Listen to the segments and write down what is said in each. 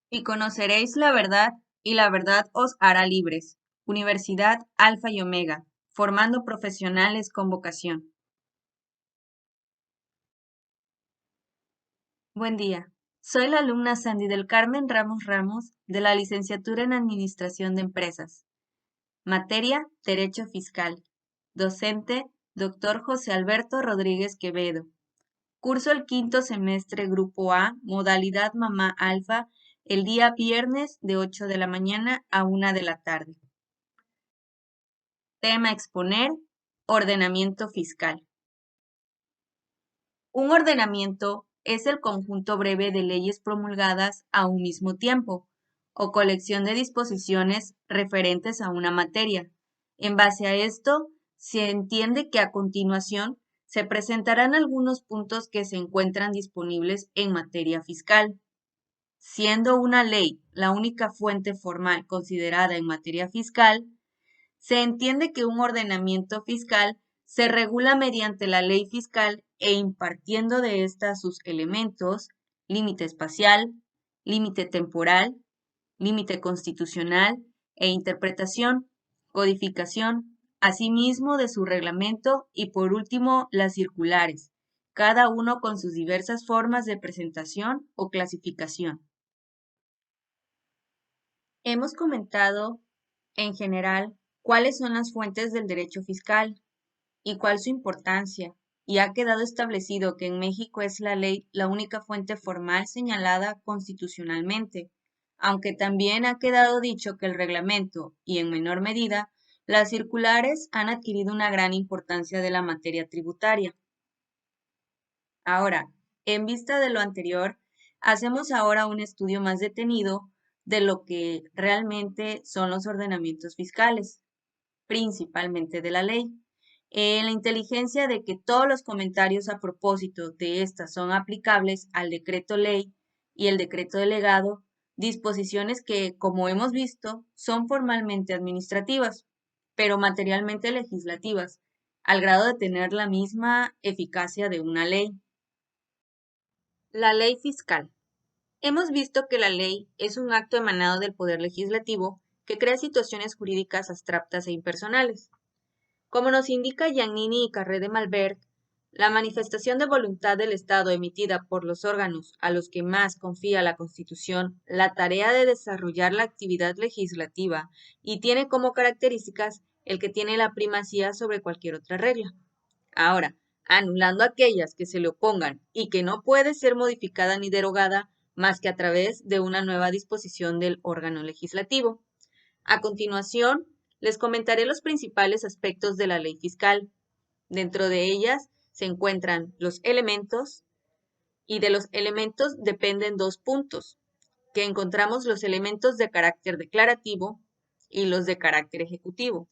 Y conoceréis la verdad, y la verdad os hará libres. Universidad Alfa y Omega, formando profesionales con vocación. Buen día. Soy la alumna Sandy del Carmen Ramos Ramos de la licenciatura en Administración de Empresas. Materia, Derecho Fiscal. Docente, Dr. José Alberto Rodríguez Quevedo. Curso el quinto semestre Grupo A, modalidad Mamá Alfa, el día viernes de 8 de la mañana a 1 de la tarde. Tema a exponer, ordenamiento fiscal. Un ordenamiento es el conjunto breve de leyes promulgadas a un mismo tiempo o colección de disposiciones referentes a una materia. En base a esto, se entiende que a continuación se presentarán algunos puntos que se encuentran disponibles en materia fiscal. Siendo una ley la única fuente formal considerada en materia fiscal, se entiende que un ordenamiento fiscal se regula mediante la ley fiscal e impartiendo de ésta sus elementos, límite espacial, límite temporal, límite constitucional e interpretación, codificación, asimismo de su reglamento y por último las circulares, cada uno con sus diversas formas de presentación o clasificación. Hemos comentado en general cuáles son las fuentes del derecho fiscal y cuál su importancia, y ha quedado establecido que en México es la ley la única fuente formal señalada constitucionalmente, aunque también ha quedado dicho que el reglamento y en menor medida las circulares han adquirido una gran importancia de la materia tributaria. Ahora, en vista de lo anterior, hacemos ahora un estudio más detenido de lo que realmente son los ordenamientos fiscales, principalmente de la ley. La inteligencia de que todos los comentarios a propósito de estas son aplicables al decreto ley y el decreto delegado, disposiciones que, como hemos visto, son formalmente administrativas, pero materialmente legislativas, al grado de tener la misma eficacia de una ley. La ley fiscal. Hemos visto que la ley es un acto emanado del Poder Legislativo que crea situaciones jurídicas abstractas e impersonales. Como nos indica Giannini y Carré de Malberg, la manifestación de voluntad del Estado emitida por los órganos a los que más confía la Constitución la tarea de desarrollar la actividad legislativa y tiene como características el que tiene la primacía sobre cualquier otra regla. Ahora, anulando aquellas que se le opongan y que no puede ser modificada ni derogada más que a través de una nueva disposición del órgano legislativo. A continuación, les comentaré los principales aspectos de la ley fiscal. Dentro de ellas se encuentran los elementos y de los elementos dependen dos puntos, que encontramos los elementos de carácter declarativo y los de carácter ejecutivo.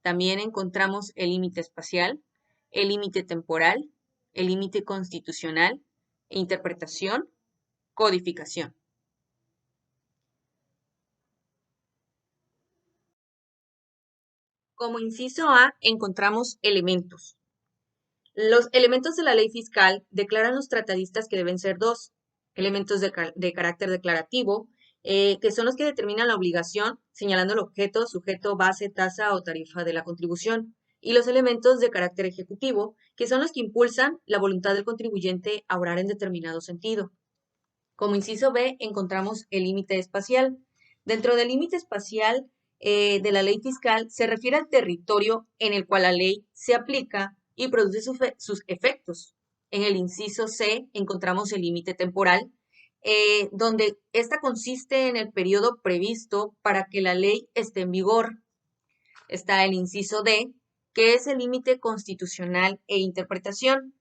También encontramos el límite espacial, el límite temporal, el límite constitucional, interpretación, codificación. Como inciso A, encontramos elementos. Los elementos de la ley fiscal declaran los tratadistas que deben ser dos, elementos de carácter declarativo, que son los que determinan la obligación, señalando el objeto, sujeto, base, tasa o tarifa de la contribución, y los elementos de carácter ejecutivo, que son los que impulsan la voluntad del contribuyente a obrar en determinado sentido. Como inciso B, encontramos el límite espacial. Dentro del límite espacial de la ley fiscal se refiere al territorio en el cual la ley se aplica y produce sus efectos. En el inciso C encontramos el límite temporal, donde esta consiste en el periodo previsto para que la ley esté en vigor. Está el inciso D, que es el límite constitucional e interpretación.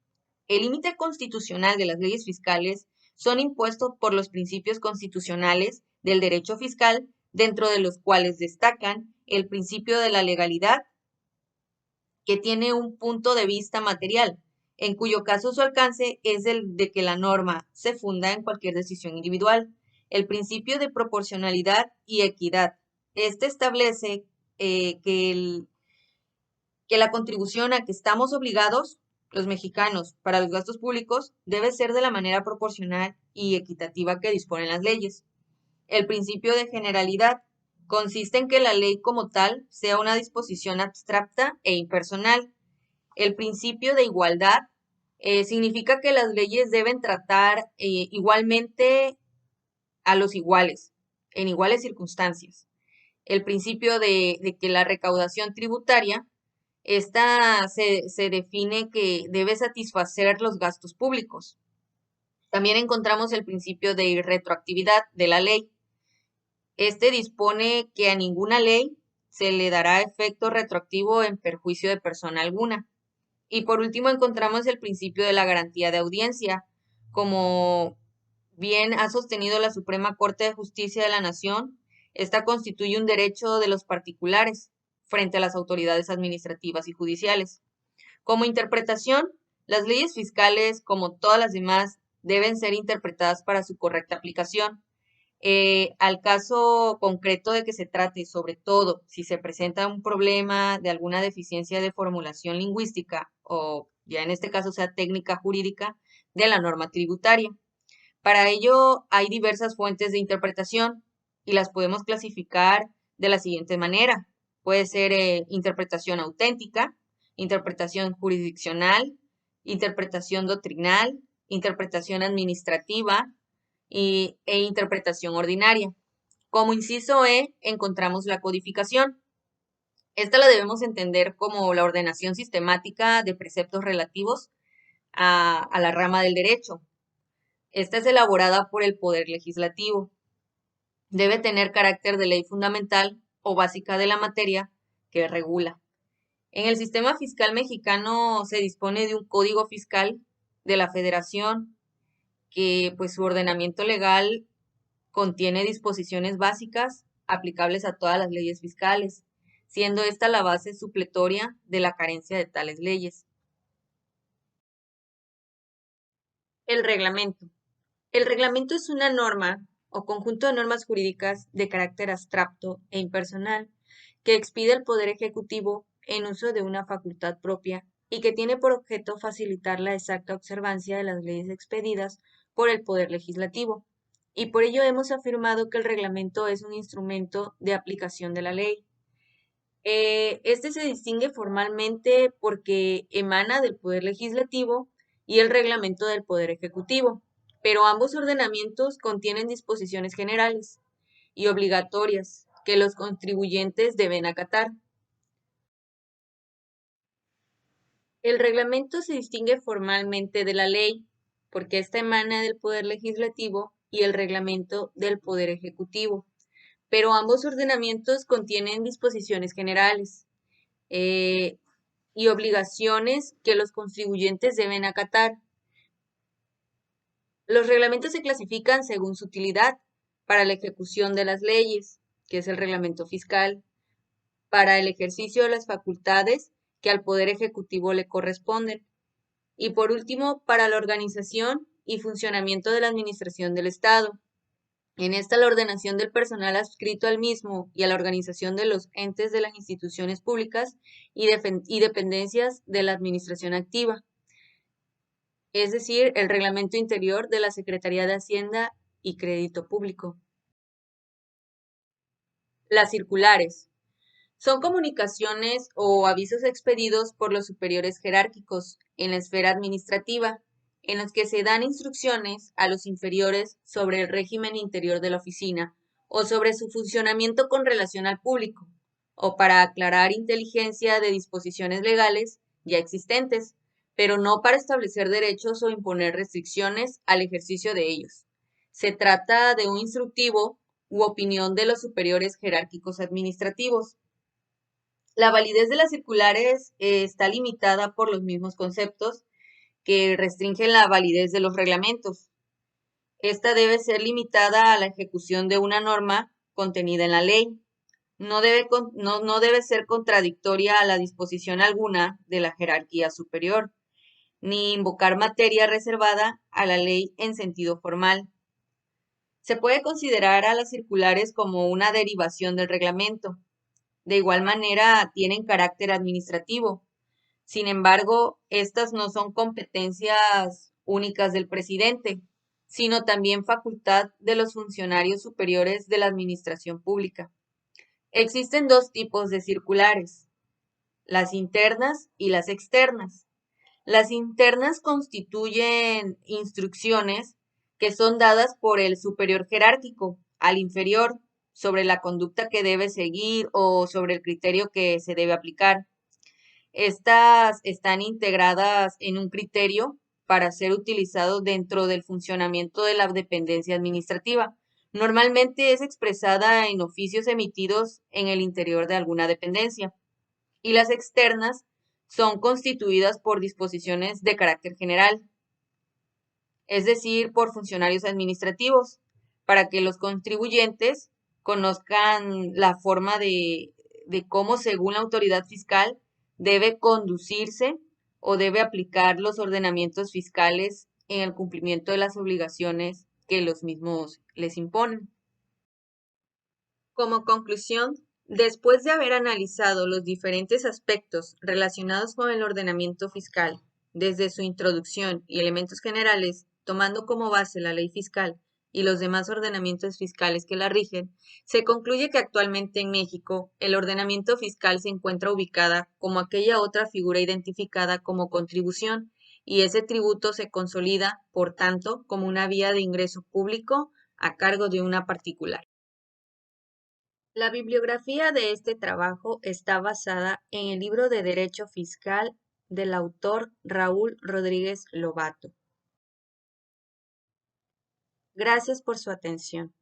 El límite constitucional de las leyes fiscales son impuestos por los principios constitucionales del derecho fiscal, dentro de los cuales destacan el principio de la legalidad, que tiene un punto de vista material, en cuyo caso su alcance es el de que la norma se funda en cualquier decisión individual. El principio de proporcionalidad y equidad. Este establece que la contribución a que estamos obligados los mexicanos para los gastos públicos debe ser de la manera proporcional y equitativa que disponen las leyes. El principio de generalidad consiste en que la ley como tal sea una disposición abstracta e impersonal. El principio de igualdad significa que las leyes deben tratar igualmente a los iguales, en iguales circunstancias. El principio de que la recaudación tributaria, esta se define que debe satisfacer los gastos públicos. También encontramos el principio de retroactividad de la ley. Este dispone que a ninguna ley se le dará efecto retroactivo en perjuicio de persona alguna. Y por último encontramos el principio de la garantía de audiencia, como bien ha sostenido la Suprema Corte de Justicia de la Nación. Esta constituye un derecho de los particulares frente a las autoridades administrativas y judiciales. Como interpretación, las leyes fiscales, como todas las demás, deben ser interpretadas para su correcta aplicación. Al caso concreto de que se trate, sobre todo si se presenta un problema de alguna deficiencia de formulación lingüística o ya en este caso sea técnica jurídica de la norma tributaria. Para ello hay diversas fuentes de interpretación y las podemos clasificar de la siguiente manera. Puede ser interpretación auténtica, interpretación jurisdiccional, interpretación doctrinal, interpretación administrativa e interpretación ordinaria. Como inciso E, encontramos la codificación. Esta la debemos entender como la ordenación sistemática de preceptos relativos a la rama del derecho. Esta es elaborada por el Poder Legislativo. Debe tener carácter de ley fundamental o básica de la materia que regula. En el sistema fiscal mexicano se dispone de un código fiscal de la Federación que pues su ordenamiento legal contiene disposiciones básicas aplicables a todas las leyes fiscales, siendo esta la base supletoria de la carencia de tales leyes. El reglamento. El reglamento es una norma o conjunto de normas jurídicas de carácter abstracto e impersonal que expide el Poder Ejecutivo en uso de una facultad propia y que tiene por objeto facilitar la exacta observancia de las leyes expedidas por el Poder Legislativo. Y por ello hemos afirmado que el reglamento es un instrumento de aplicación de la ley. Este se distingue formalmente porque emana del Poder Legislativo y el reglamento del Poder Ejecutivo, pero ambos ordenamientos contienen disposiciones generales y obligatorias que los contribuyentes deben acatar. El reglamento se distingue formalmente de la ley porque ésta emana del Poder Legislativo y el reglamento del Poder Ejecutivo, pero ambos ordenamientos contienen disposiciones generales y obligaciones que los contribuyentes deben acatar. Los reglamentos se clasifican según su utilidad para la ejecución de las leyes, que es el reglamento fiscal, para el ejercicio de las facultades que al Poder Ejecutivo le corresponden, y por último, para la organización y funcionamiento de la administración del Estado. En esta, la ordenación del personal adscrito al mismo y a la organización de los entes de las instituciones públicas y dependencias de la administración activa, es decir, el reglamento interior de la Secretaría de Hacienda y Crédito Público. Las circulares son comunicaciones o avisos expedidos por los superiores jerárquicos en la esfera administrativa, en los que se dan instrucciones a los inferiores sobre el régimen interior de la oficina o sobre su funcionamiento con relación al público, o para aclarar inteligencia de disposiciones legales ya existentes, pero no para establecer derechos o imponer restricciones al ejercicio de ellos. Se trata de un instructivo u opinión de los superiores jerárquicos administrativos. La validez de las circulares está limitada por los mismos conceptos que restringen la validez de los reglamentos. Esta debe ser limitada a la ejecución de una norma contenida en la ley. No debe ser contradictoria a la disposición alguna de la jerarquía superior, ni invocar materia reservada a la ley en sentido formal. Se puede considerar a las circulares como una derivación del reglamento. De igual manera, tienen carácter administrativo. Sin embargo, estas no son competencias únicas del presidente, sino también facultad de los funcionarios superiores de la administración pública. Existen dos tipos de circulares, las internas y las externas. Las internas constituyen instrucciones que son dadas por el superior jerárquico al inferior sobre la conducta que debe seguir o sobre el criterio que se debe aplicar. Estas están integradas en un criterio para ser utilizado dentro del funcionamiento de la dependencia administrativa. Normalmente es expresada en oficios emitidos en el interior de alguna dependencia. Y las externas son constituidas por disposiciones de carácter general, es decir, por funcionarios administrativos, para que los contribuyentes conozcan la forma de cómo, según la autoridad fiscal, debe conducirse o debe aplicar los ordenamientos fiscales en el cumplimiento de las obligaciones que los mismos les imponen. Como conclusión, después de haber analizado los diferentes aspectos relacionados con el ordenamiento fiscal, desde su introducción y elementos generales, tomando como base la ley fiscal y los demás ordenamientos fiscales que la rigen, se concluye que actualmente en México el ordenamiento fiscal se encuentra ubicada como aquella otra figura identificada como contribución, y ese tributo se consolida, por tanto, como una vía de ingreso público a cargo de una particular. La bibliografía de este trabajo está basada en el libro de Derecho Fiscal del autor Raúl Rodríguez Lobato. Gracias por su atención.